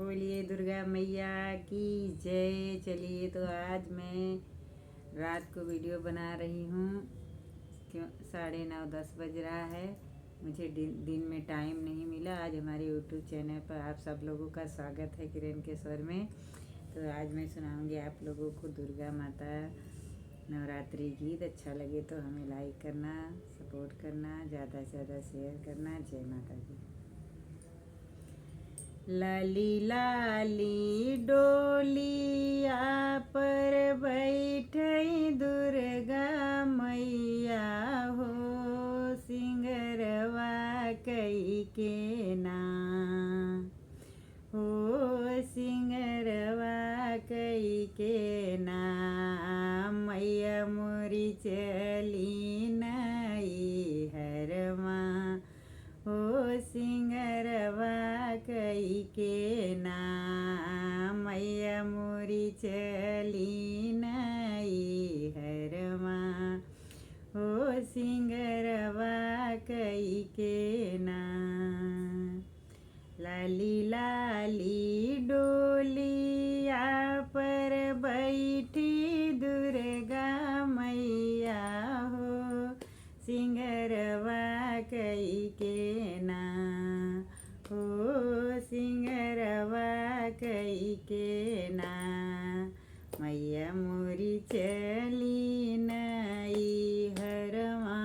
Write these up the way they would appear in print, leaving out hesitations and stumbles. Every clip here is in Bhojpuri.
बोलिए दुर्गा मैया की जय। चलिए तो आज मैं रात को वीडियो बना रही हूँ। क्यों 9:30-10 बज रहा है। मुझे दिन में टाइम नहीं मिला। आज हमारे यूट्यूब चैनल पर आप सब लोगों का स्वागत है किरण के स्वर में। तो आज मैं सुनाऊंगी आप लोगों को दुर्गा माता नवरात्रि गीत। अच्छा लगे तो हमें लाइक करना, सपोर्ट करना, ज़्यादा से ज़्यादा शेयर करना। जय माता दी। लाली लाली डोलिया पर बैठई दुर्गा मैया हो, सिंगरवा कई के ना हो, सिंगरवा कई के ना। मैया मोरी चली नई हरवा हो, सिंगरवा कई के ना। मैया मोरी चली नई हरवा हो, सिंगरवा कई के ना। लाली लाली डोलिया पर बैठी दुर्गा मैया हो, सिंगरवा कई के ना हो, सिंगरवा कई के ना। मैया मोरी चली नई हरवा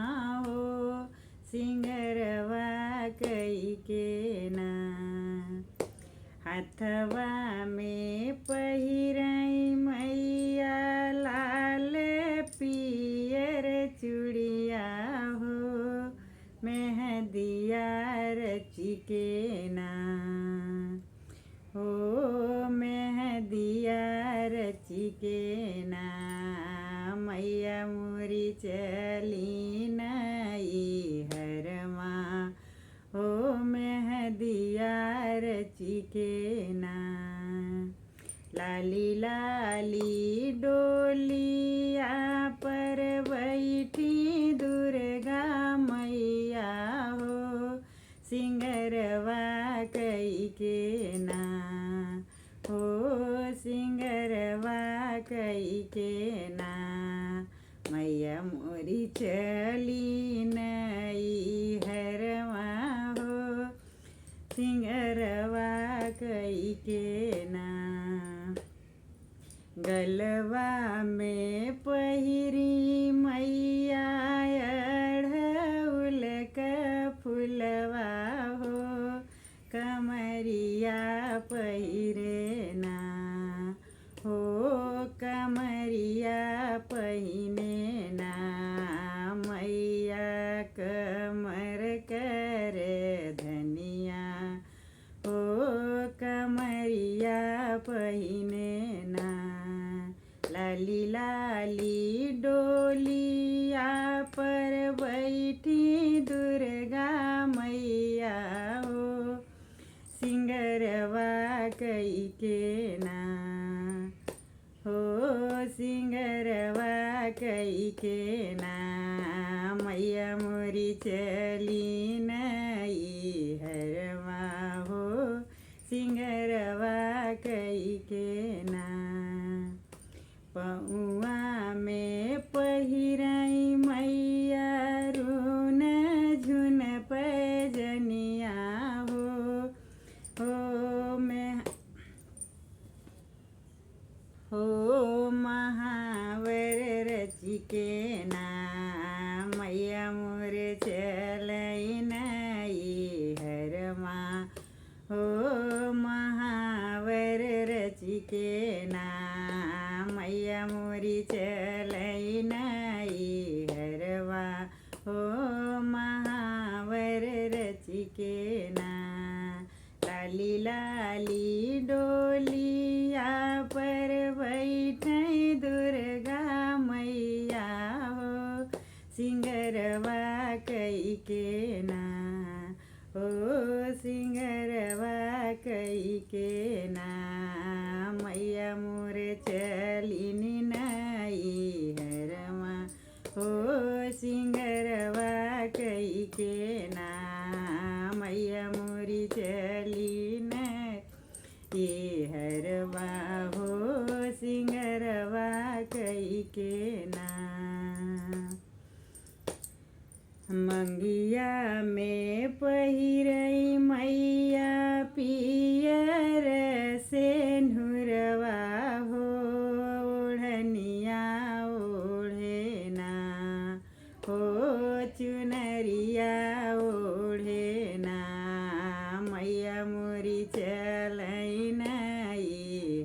हो, सिंगरवा कई के ना। हाथवा में पहिरई मैया लाल पियर चूड़िया हो, मेहंदिया रची के ना हो, मेहंदिया रची के ना। मैया मोरी चली नई हरवा हो, मेहंदिया रची के ना। लाली लाली डोलिया पर बैठी दुर्गा मैया हो, सिंगरवा कई के ना हो, सिंगरवा कई के ना। मैया मोरी चली नई हरवा हो, सिंगरवा कई के ना। गलवा में पहिरी मैया अढ़उल का फुलवा हो, कमरिया पहिरे ना हो, कमरिया पहिने ना। मैया कमर कर धनिया हो, कमरिया पहिने ना। लाली लाली डोलिया पर बैठी दुर्गा मैया हो, सिंगरवा कई के ना हो, सिंगरवा कई के ना। मैया मोरी चली नई हरवा हो, सिंगरवा कई के ना। पौआ में पहिरई मैया रून झुन पैजनिया हो, महावर रची के ना। मैया मोर चलई नई हरवा हो, महावर रची के ना। मैया मोरी चलई नई हरवा हो, महावर रची के ना। लाली लाली डोलिया पर बैठई दुर्गा मैया हो, सिंगरवा कई के ना हो, सिंगरवा कई के ना। मैया मोर चली नई हरवा हो, सिंगरवा कई के ना। मैया मोरी चली न ये मोरी चलैनाई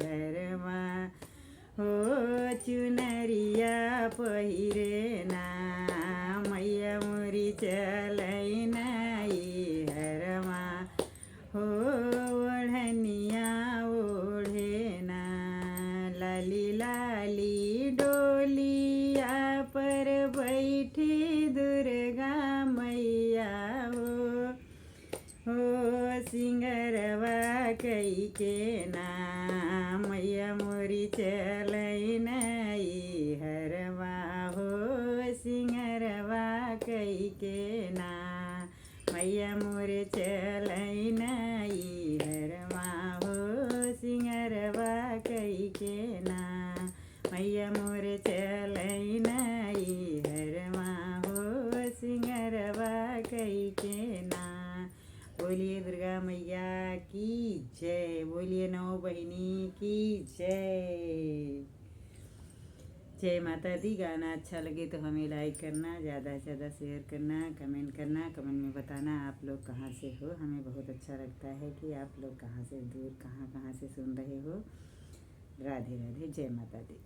हरमा हो चुनरिया पहिरेना मैया मोरी चलैनाई हरमा हो ओढ़निया ओढ़ेना लाली लाली डोलिया पर बैठी दुर्गा मैया हो सिंगरवा कई के ना मैया मोरी चलैनाई हरवा हो सिंगरवा कई के ना मैया मोरे चलैनाई हरवा हो सिंगरवा कई के ना मैया मोरे चलैनाई हरवा हो सिंगरवा कई के ना। बोलिए दुर्गा मैया की जय, बोलिए नौ बहिनी की जय। जय माता दी। गाना अच्छा लगे तो हमें लाइक करना, ज़्यादा से ज़्यादा शेयर करना, कमेंट करना, कमेंट में बताना आप लोग कहाँ से हो। हमें बहुत अच्छा लगता है कि आप लोग कहाँ से दूर कहाँ से सुन रहे हो। राधे राधे, जय माता दी।